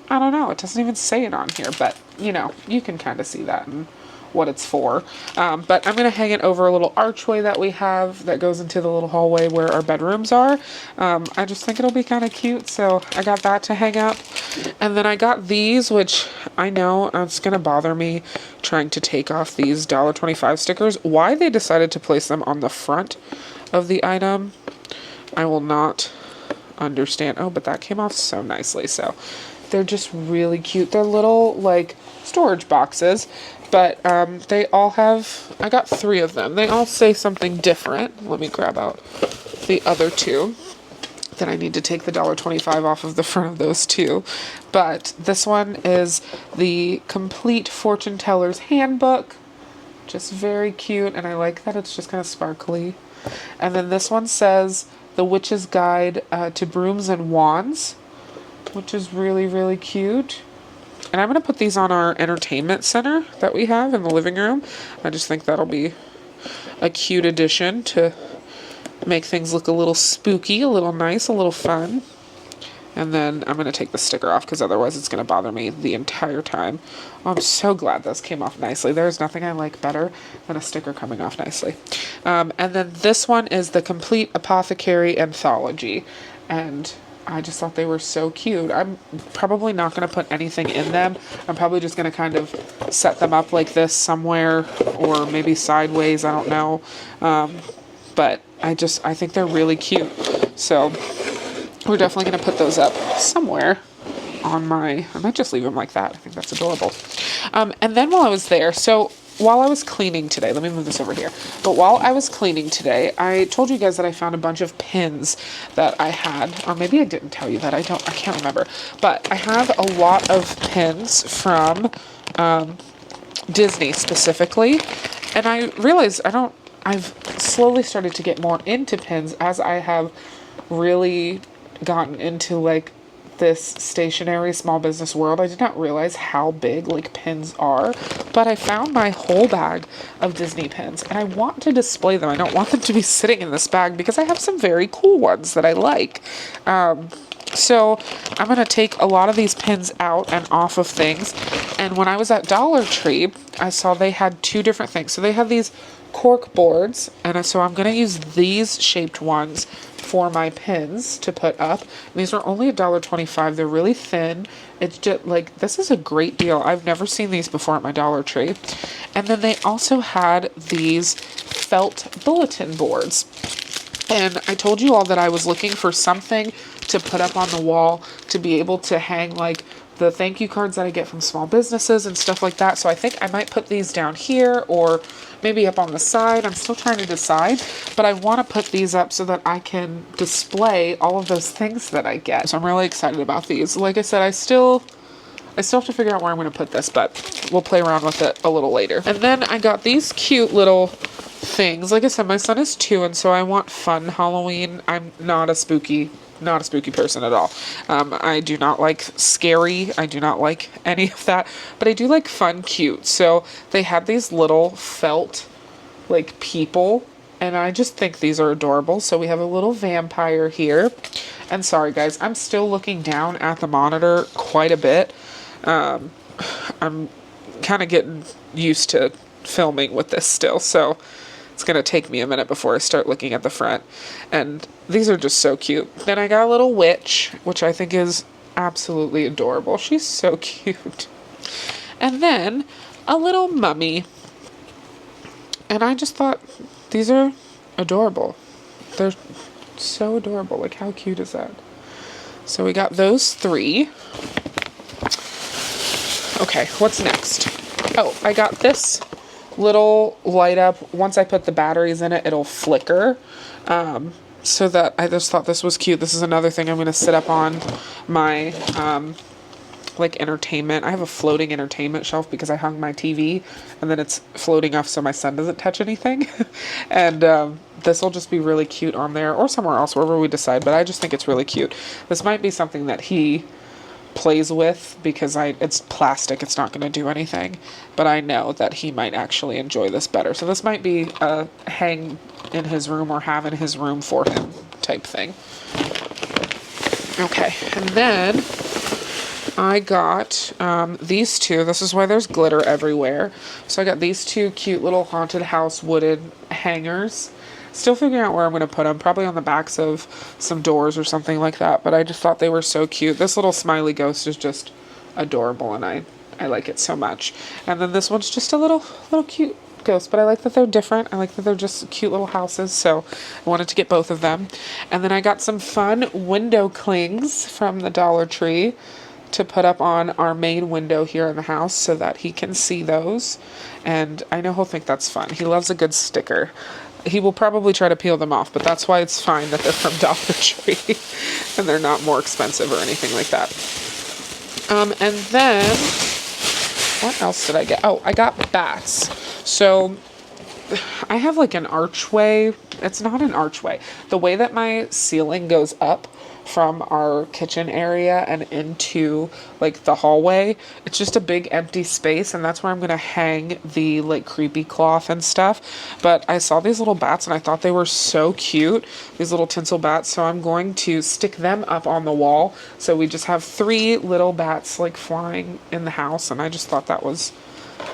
A: I don't know. It doesn't even say it on here, but you know, you can kind of see that and what it's for. But I'm going to hang it over a little archway that we have that goes into the little hallway where our bedrooms are. I just think it'll be kind of cute, so I got that to hang up. And then I got these, which I know it's going to bother me trying to take off these $1.25 stickers. Why they decided to place them on the front of the item, I will not understand. Oh, but that came off so nicely. So they're just really cute. They're little like storage boxes, but they all have, I got 3 of them. They all say something different. Let me grab out the other 2. Then I need to take the $1.25 off of the front of those 2. But this one is the Complete Fortune Teller's Handbook. Just very cute, and I like that it's just kind of sparkly. And then this one says The Witch's Guide to Brooms and Wands, which is really, really cute. And I'm going to put these on our entertainment center that we have in the living room. I just think that'll be a cute addition to make things look a little spooky, a little nice, a little fun. And then I'm going to take the sticker off because otherwise it's going to bother me the entire time. Oh, I'm so glad this came off nicely. There's nothing I like better than a sticker coming off nicely. And then this one is the Complete Apothecary Anthology. And I just thought they were so cute. I'm probably not going to put anything in them. I'm probably just going to kind of set them up like this somewhere, or maybe sideways, I don't know. But I think they're really cute. So we're definitely going to put those up somewhere on I might just leave them like that. I think that's adorable. And then while I was there, while I was cleaning today, let me move this over here. But while I was cleaning today, I told you guys that I found a bunch of pins that I had, or maybe I didn't tell you that. I can't remember. But I have a lot of pins from Disney specifically, and I realized I've slowly started to get more into pins as I have really gotten into like this stationary small business world. I did not realize how big like pins are, but I found my whole bag of Disney pins and I want to display them. I don't want them to be sitting in this bag because I have some very cool ones that I like. So I'm going to take a lot of these pins out and off of things. And when I was at Dollar Tree, I saw they had 2 different things. So they have these cork boards, and so I'm going to use these shaped ones for my pins to put up. And these are only $1.25. They're really thin. It's just like, this is a great deal. I've never seen these before at my Dollar Tree. And then they also had these felt bulletin boards. And I told you all that I was looking for something to put up on the wall to be able to hang like the thank you cards that I get from small businesses and stuff like that. So I think I might put these down here or maybe up on the side. I'm still trying to decide, but I want to put these up so that I can display all of those things that I get. So I'm really excited about these. Like I said, I still have to figure out where I'm going to put this, but we'll play around with it a little later. And then I got these cute little things. Like I said, my son is 2, and so I want fun Halloween. I'm not a spooky person at all. I do not like scary. I do not like any of that, but I do like fun, cute. So they had these little felt like people, and I just think these are adorable. So we have a little vampire here. And sorry guys, I'm still looking down at the monitor quite a bit. I'm kind of getting used to filming with this still, so it's going to take me a minute before I start looking at the front. And these are just so cute. Then I got a little witch, which I think is absolutely adorable. She's so cute. And then a little mummy. And I just thought, these are adorable. They're so adorable. Like, how cute is that? So we got those 3. Okay, what's next? Oh, I got this little light up. Once I put the batteries in it, it'll flicker. So that I just thought this was cute. This is another thing I'm going to sit up on my like entertainment. I have a floating entertainment shelf because I hung my TV and then it's floating off so my son doesn't touch anything. And this will just be really cute on there or somewhere else, wherever we decide. But I just think it's really cute. This might be something that he plays with, because it's plastic, it's not going to do anything, but I know that he might actually enjoy this better. So this might be a hang in his room or have in his room for him type thing. Okay, and then I got these two. This is why there's glitter everywhere. So I got these two cute little haunted house wooden hangers. Still figuring out where I'm going to put them. Probably on the backs of some doors or something like that. But I just thought they were so cute. This little smiley ghost is just adorable, and I like it so much. And then this one's just a little cute ghost, but I like that they're different. I like that they're just cute little houses, so I wanted to get both of them. And then I got some fun window clings from the Dollar Tree to put up on our main window here in the house so that he can see those. And I know he'll think that's fun. He loves a good sticker. He will probably try to peel them off, but that's why it's fine that they're from Dollar Tree and they're not more expensive or anything like that. And then, what else did I get? Oh, I got bats. So I have like an archway. It's not an archway. The way that my ceiling goes up from our kitchen area and into like the hallway, it's just a big empty space, and that's where I'm going to hang the like creepy cloth and stuff. But I saw these little bats and I thought they were so cute, these little tinsel bats, so I'm going to stick them up on the wall. So we just have 3 little bats like flying in the house, and I just thought that was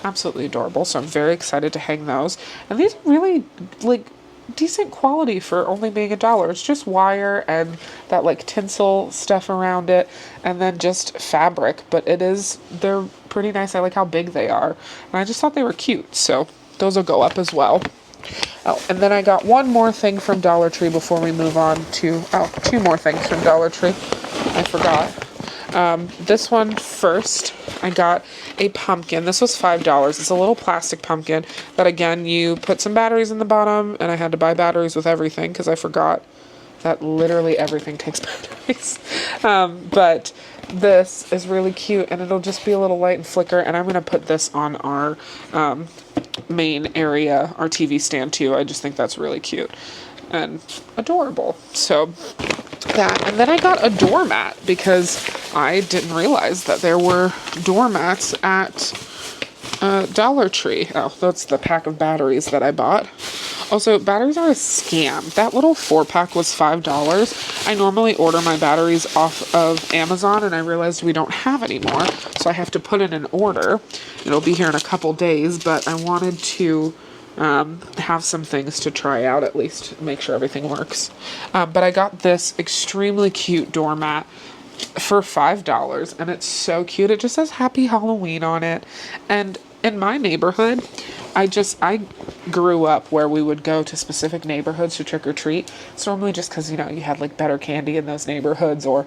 A: absolutely adorable. So I'm very excited to hang those. And these are really like decent quality for only being $1. It's just wire and that like tinsel stuff around it, and then just fabric, but they're pretty nice. I like how big they are, and I just thought they were cute, so those will go up as well. Oh, and then I got one more thing from Dollar Tree before we move on to 2 more things from Dollar Tree. I forgot. This one first, I got a pumpkin. This was $5. It's a little plastic pumpkin that, again, you put some batteries in the bottom, and I had to buy batteries with everything because I forgot that literally everything takes batteries. But this is really cute, and it'll just be a little light and flicker, and I'm going to put this on our main area, our TV stand too. I just think that's really cute and adorable. So that, and then I got a doormat because I didn't realize that there were doormats at Dollar Tree. Oh, that's the pack of batteries that I bought. Also, batteries are a scam. That little 4-pack was $5. I normally order my batteries off of Amazon, and I realized we don't have any more, so I have to put in an order. It'll be here in a couple days, but I wanted to have some things to try out, at least make sure everything works. But I got this extremely cute doormat for $5, and it's so cute. It just says Happy Halloween on it. And in my neighborhood, I grew up where we would go to specific neighborhoods to trick or treat. It's normally just because, you had like better candy in those neighborhoods, or,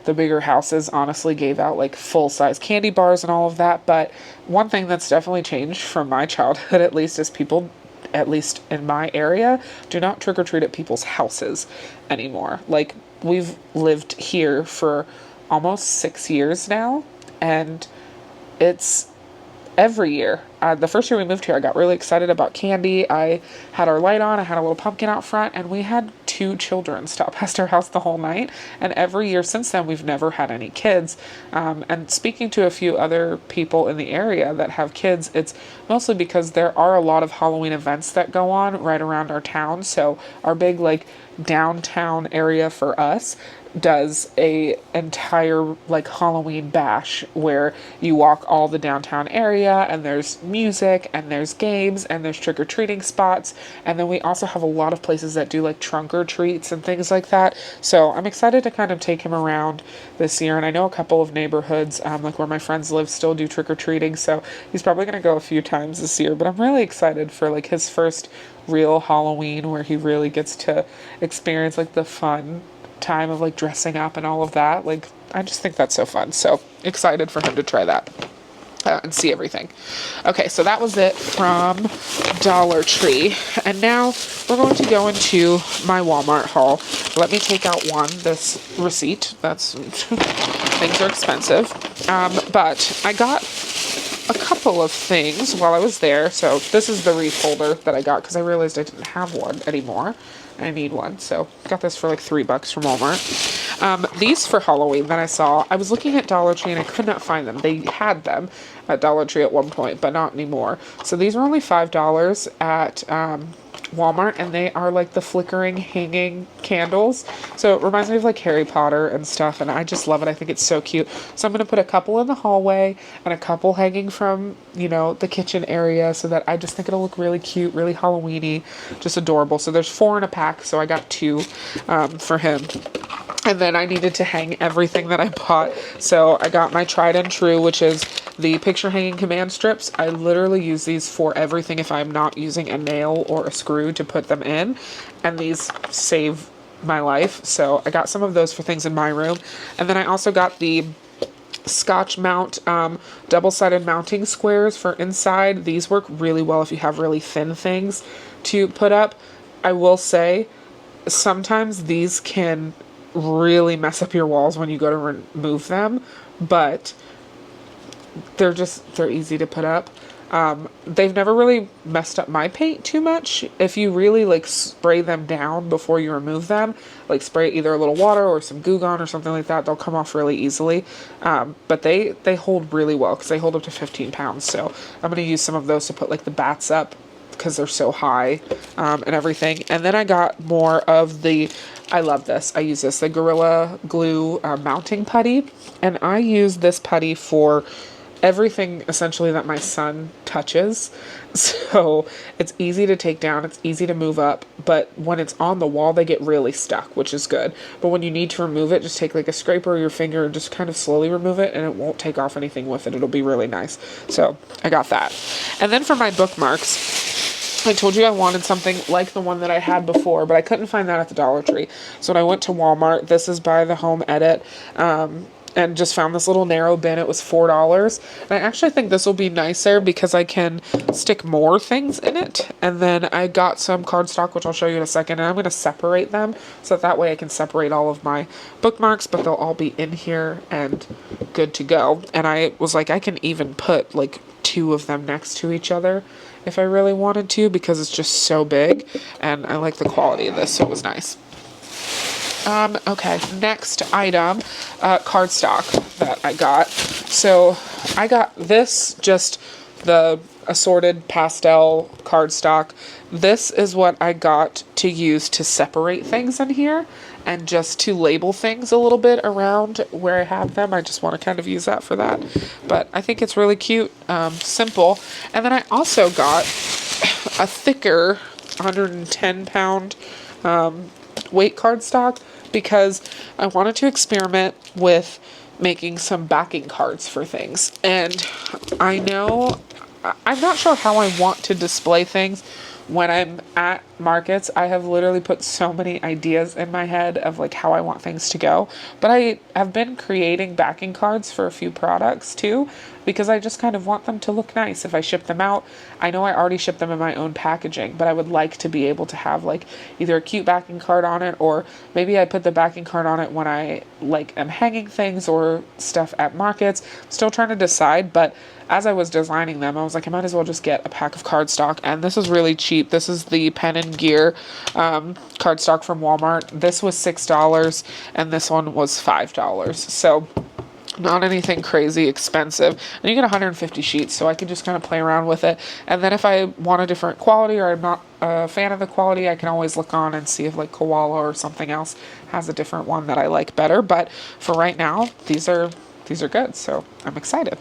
A: the bigger houses honestly gave out like full-size candy bars and all of that. But one thing that's definitely changed from my childhood, at least, is people, at least in my area, do not trick-or-treat at people's houses anymore. Like, we've lived here for almost 6 years now, and it's every year. The first year we moved here, I got really excited about candy. I had our light on, I had a little pumpkin out front, and we had 2 children stop past our house the whole night. And every year since then, we've never had any kids. And speaking to a few other people in the area that have kids, it's mostly because there are a lot of Halloween events that go on right around our town. So our big, like, downtown area for us does a entire like Halloween bash where you walk all the downtown area, and there's music and there's games and there's trick-or-treating spots, and then we also have a lot of places that do like trunk or treats and things like that. So I'm excited to kind of take him around this year, and I know a couple of neighborhoods like where my friends live still do trick-or-treating, so he's probably going to go a few times this year. But I'm really excited for like his first real Halloween where he really gets to experience like the fun time of like dressing up and all of that. Like, I just think that's so fun. So excited for him to try that and see everything. Okay, so that was it from Dollar Tree. And now we're going to go into my Walmart haul. Let me take out this receipt. That's things are expensive. But I got a couple of things while I was there. So this is the wreath holder that I got because I realized I didn't have one anymore. I need one, so got this for like $3 from Walmart. These for Halloween that I saw, I was looking at Dollar Tree and I could not find them. They had them at Dollar Tree at one point, but not anymore. So these were only $5 at Walmart, and they are like the flickering hanging candles. So it reminds me of like Harry Potter and stuff, and I just love it. I think it's so cute. So I'm going to put a couple in the hallway and a couple hanging from, you know, the kitchen area, so that I just think it'll look really cute, really Halloween-y, just adorable. So there's 4 in a pack, so I got 2 for him. And then I needed to hang everything that I bought. So I got my tried and true, which is the picture hanging command strips. I literally use these for everything if I'm not using a nail or a screw to put them in. And these save my life. So I got some of those for things in my room. And then I also got the Scotch mount double-sided mounting squares for inside. These work really well if you have really thin things to put up. I will say sometimes these can really mess up your walls when you go to remove them, but they're easy to put up. They've never really messed up my paint too much. If you really like spray them down before you remove them, like spray either a little water or some Goo Gone or something like that, they'll come off really easily. But they hold really well because they hold up to 15 pounds. So I'm going to use some of those to put like the bats up because they're so high and everything. And then I got more of the, I love this, I use this, the Gorilla Glue mounting putty. And I use this putty for everything essentially that my son touches. So it's easy to take down, it's easy to move up, but when it's on the wall, they get really stuck, which is good. But when you need to remove it, just take like a scraper or your finger and just kind of slowly remove it, and it won't take off anything with it. It'll be really nice. So I got that. And then for my bookmarks, I told you I wanted something like the one that I had before, but I couldn't find that at the Dollar Tree. So when I went to Walmart, this is by the Home Edit, and just found this little narrow bin. It was $4. And I actually think this will be nicer because I can stick more things in it. And then I got some cardstock, which I'll show you in a second, and I'm going to separate them so that way I can separate all of my bookmarks, but they'll all be in here and good to go. And I was like, I can even put like 2 of them next to each other if I really wanted to, because it's just so big, and I like the quality of this, so it was nice. Okay, next item, cardstock that I got. So I got this, just the assorted pastel cardstock. This is what I got to use to separate things in here and just to label things a little bit around where I have them. I just want to kind of use that for that. But I think it's really cute, simple. And then I also got a thicker 110-pound weight cardstock because I wanted to experiment with making some backing cards for things. And I know, I'm not sure how I want to display things when I'm at markets. I have literally put so many ideas in my head of like how I want things to go. But I have been creating backing cards for a few products too, because I just kind of want them to look nice if I ship them out. I know I already ship them in my own packaging, but I would like to be able to have like either a cute backing card on it, or maybe I put the backing card on it when I like am hanging things or stuff at markets. I'm still trying to decide, but as I was designing them, I was like, I might as well just get a pack of cardstock. And this is really cheap. This is the Pen and Gear cardstock from Walmart. This was $6 and this one was $5. So not anything crazy expensive. And you get 150 sheets, so I can just kind of play around with it. And then if I want a different quality or I'm not a fan of the quality, I can always look on and see if like Koala or something else has a different one that I like better. But for right now, these are good, so I'm excited.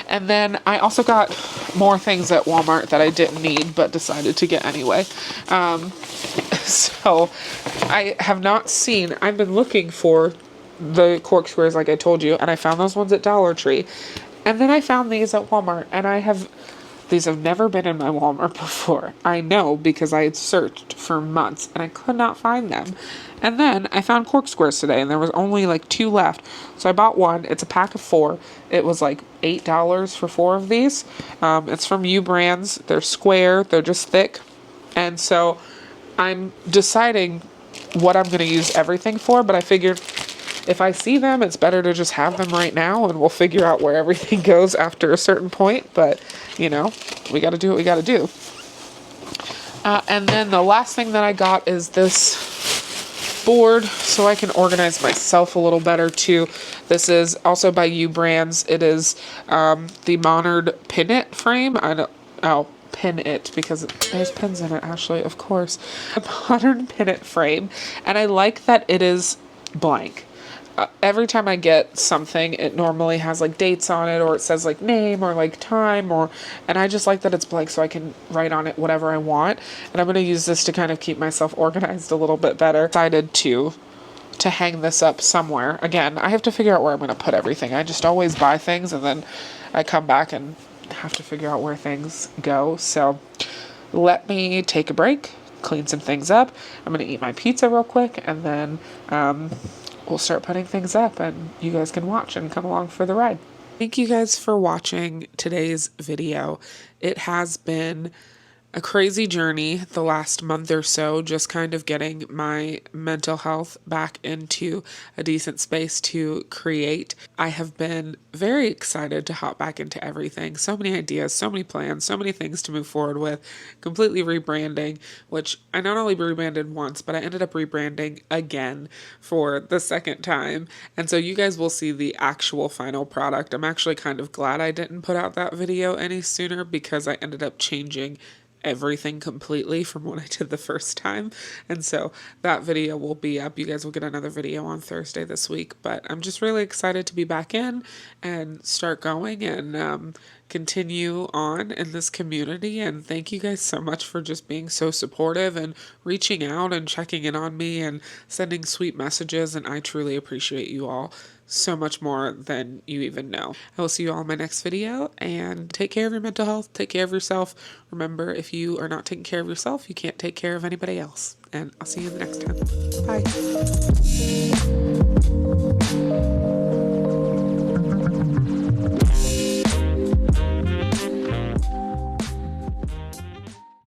A: And then I also got more things at Walmart that I didn't need but decided to get anyway. So I have not seen, I've been looking for the cork squares like I told you, and I found those ones at Dollar Tree. And then I found these at Walmart, and these have never been in my Walmart before. I know because I had searched for months and I could not find them. And then I found cork squares today and there was only like 2 left. So I bought one. It's a pack of 4. It was like $8 for 4 of these. It's from U Brands. They're square. They're just thick. And so I'm deciding what I'm going to use everything for, but I figured if I see them, it's better to just have them right now, and we'll figure out where everything goes after a certain point. But, you know, we got to do what we got to do. And then the last thing that I got is this board so I can organize myself a little better too. This is also by U Brands. It is the Monard Pin It frame. Pin It, because there's pins in it, Ashley, of course. A modern Pin It frame, and I like that it is blank. Every time I get something, it normally has like dates on it, or it says like name or like time, and I just like that it's blank so I can write on it whatever I want. And I'm going to use this to kind of keep myself organized a little bit better. Decided to hang this up somewhere. Again, I have to figure out where I'm going to put everything. I just always buy things and then I come back and have to figure out where things go. So let me take a break, clean some things up. I'm going to eat my pizza real quick, and then we'll start putting things up, and you guys can watch and come along for the ride. Thank you guys for watching today's video. It has been a crazy journey the last month or so, just kind of getting my mental health back into a decent space to create. I have been very excited to hop back into everything. So many ideas, so many plans, so many things to move forward with. Completely rebranding, which I not only rebranded once, but I ended up rebranding again for the second time. And so you guys will see the actual final product. I'm actually kind of glad I didn't put out that video any sooner, because I ended up changing everything completely from what I did the first time. And so that video will be up. You guys will get another video on Thursday this week, but I'm just really excited to be back in and start going and continue on in this community. And thank you guys so much for just being so supportive and reaching out and checking in on me and sending sweet messages. And I truly appreciate you all so much more than you even know. I will see you all in my next video, and take care of your mental health. Take care of yourself. Remember, if you are not taking care of yourself, you can't take care of anybody else. And I'll see you in the next time. Bye.